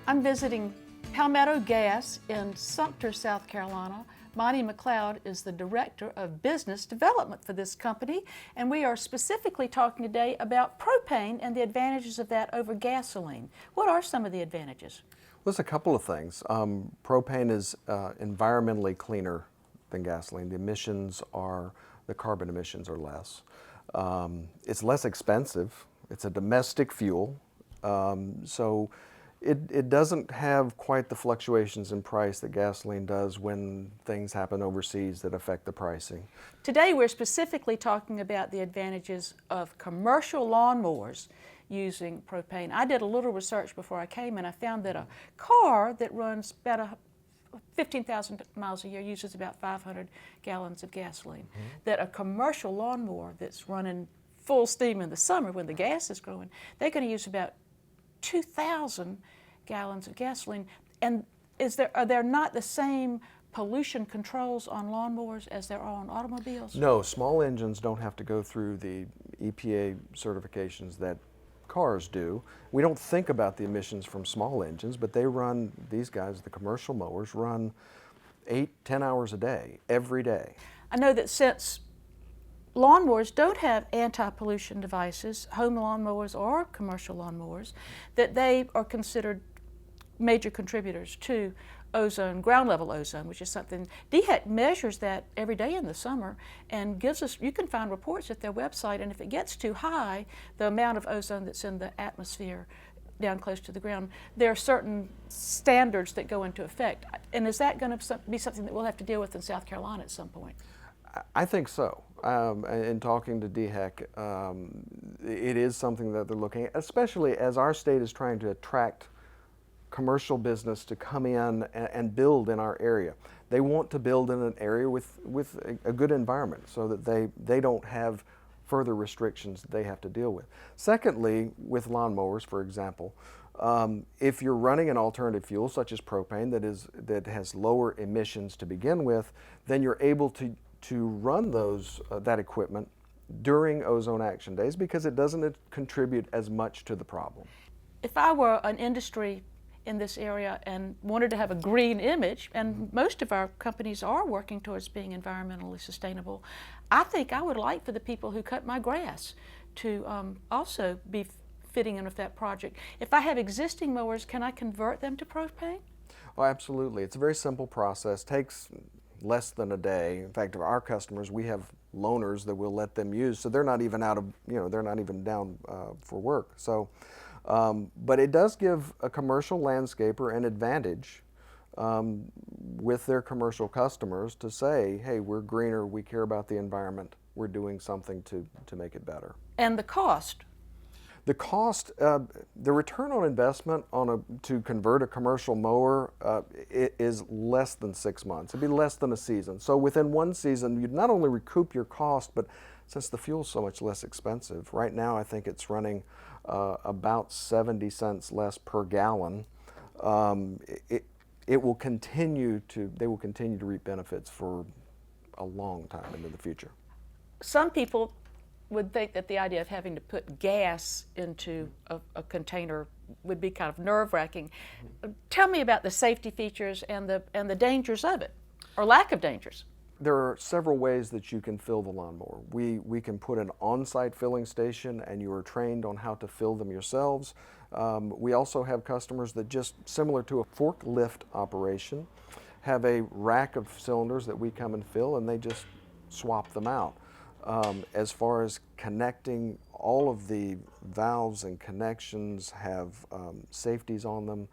I'm visiting Palmetto Gas in Sumter, South Carolina. Monte McLeod is the Director of Business Development for this company, and we are specifically talking today about propane and the advantages of that over gasoline. What are some of the advantages? Well, there's a couple of things. Propane is environmentally cleaner than gasoline. The carbon emissions are less. It's less expensive. It's a domestic fuel, so it doesn't have quite the fluctuations in price that gasoline does when things happen overseas that affect the pricing. Today we're specifically talking about the advantages of commercial lawnmowers using propane. I did a little research before I came, and I found that a car that runs about 15,000 miles a year uses about 500 gallons of gasoline. That a commercial lawnmower that's running full steam in the summer when the gas is growing, they're going to use about 2,000 gallons of gasoline. And are there not the same pollution controls on lawnmowers as there are on automobiles? No, small engines don't have to go through the EPA certifications that cars do. We don't think about the emissions from small engines, but these guys, the commercial mowers, run 8-10 hours a day, every day. I know that since lawnmowers don't have anti-pollution devices, home lawnmowers or commercial lawnmowers, that they are considered major contributors to ozone, ground level ozone, which is something, DHEC measures that every day in the summer and gives us, you can find reports at their website, and if it gets too high, the amount of ozone that's in the atmosphere down close to the ground, there are certain standards that go into effect. And is that going to be something that we'll have to deal with in South Carolina at some point? I think so. In talking to DHEC, it is something that they're looking at, especially as our state is trying to attract commercial business to come in and build in our area. They want to build in an area with a good environment so that they don't have further restrictions that they have to deal with. Secondly, with lawnmowers, for example, if you're running an alternative fuel such as propane that has lower emissions to begin with, then you're able to run that equipment during ozone action days because it doesn't contribute as much to the problem. If I were an industry in this area and wanted to have a green image, and most of our companies are working towards being environmentally sustainable, I think I would like for the people who cut my grass to also be fitting in with that project. If I have existing mowers, can I convert them to propane? Oh, absolutely. It's a very simple process. Takes less than a day. In fact, of our customers, we have loaners that we'll let them use, so they're not even they're not even down for work. So, but it does give a commercial landscaper an advantage with their commercial customers to say, hey, we're greener, we care about the environment, we're doing something to make it better. And the cost? The cost, the return on investment to convert a commercial mower is less than 6 months. It'd be less than a season. So within one season, you'd not only recoup your cost, but since the fuel's so much less expensive, right now I think it's running about 70 cents less per gallon. They will continue to reap benefits for a long time into the future. Some people would think that the idea of having to put gas into a container would be kind of nerve-wracking. Tell me about the safety features and the dangers of it, or lack of dangers. There are several ways that you can fill the lawnmower. We can put an on-site filling station, and you are trained on how to fill them yourselves. We also have customers that, just similar to a forklift operation, have a rack of cylinders that we come and fill, and they just swap them out. As far as connecting, all of the valves and connections have safeties on them.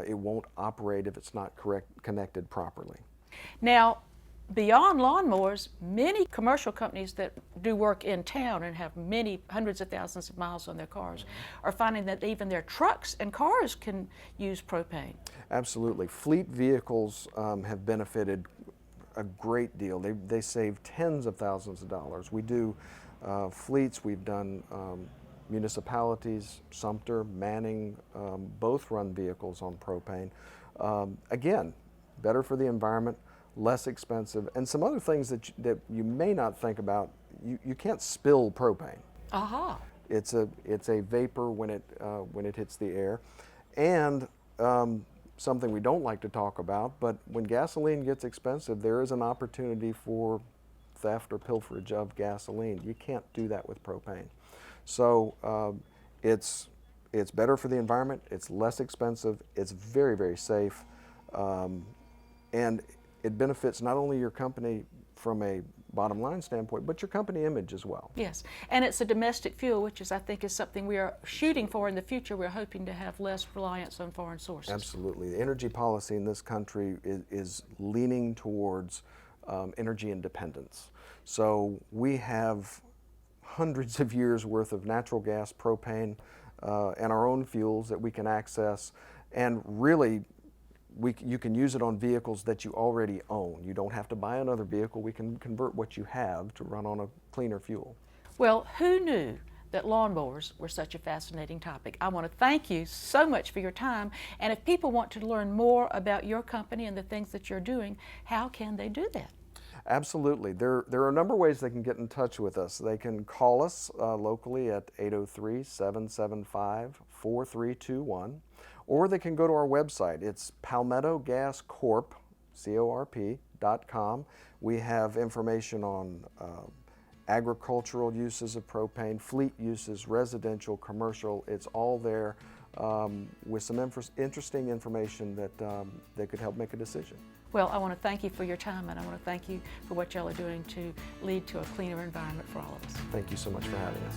It won't operate if it's not connected properly. Now, beyond lawnmowers, many commercial companies that do work in town and have many hundreds of thousands of miles on their cars are finding that even their trucks and cars can use propane. Absolutely. Fleet vehicles have benefited a great deal. They save tens of thousands of dollars. We do fleets, we've done municipalities, Sumter, Manning, both run vehicles on propane. Again, better for the environment, less expensive, and some other things that you may not think about. You can't spill propane. Aha. It's a vapor when it hits the air, and something we don't like to talk about, but when gasoline gets expensive, there is an opportunity for theft or pilferage of gasoline. You can't do that with propane. So it's better for the environment, it's less expensive, it's very, very safe, and it benefits not only your company from a bottom line standpoint, but your company image as well. Yes, and it's a domestic fuel, which I think is something we are shooting for in the future. We're hoping to have less reliance on foreign sources. Absolutely. The energy policy in this country is leaning towards energy independence. So we have hundreds of years worth of natural gas, propane, and our own fuels that we can access, and really you can use it on vehicles that you already own. You don't have to buy another vehicle. We can convert what you have to run on a cleaner fuel. Well, who knew that lawnmowers were such a fascinating topic? I want to thank you so much for your time, and if people want to learn more about your company and the things that you're doing, how can they do that? Absolutely. There are a number of ways they can get in touch with us. They can call us locally at 803-775-4321, or they can go to our website. It's Palmetto Gas Corp, CORP.com. We have information on agricultural uses of propane, fleet uses, residential, commercial. It's all there with some interesting information that could help make a decision. Well, I want to thank you for your time, and I want to thank you for what y'all are doing to lead to a cleaner environment for all of us. Thank you so much for having us.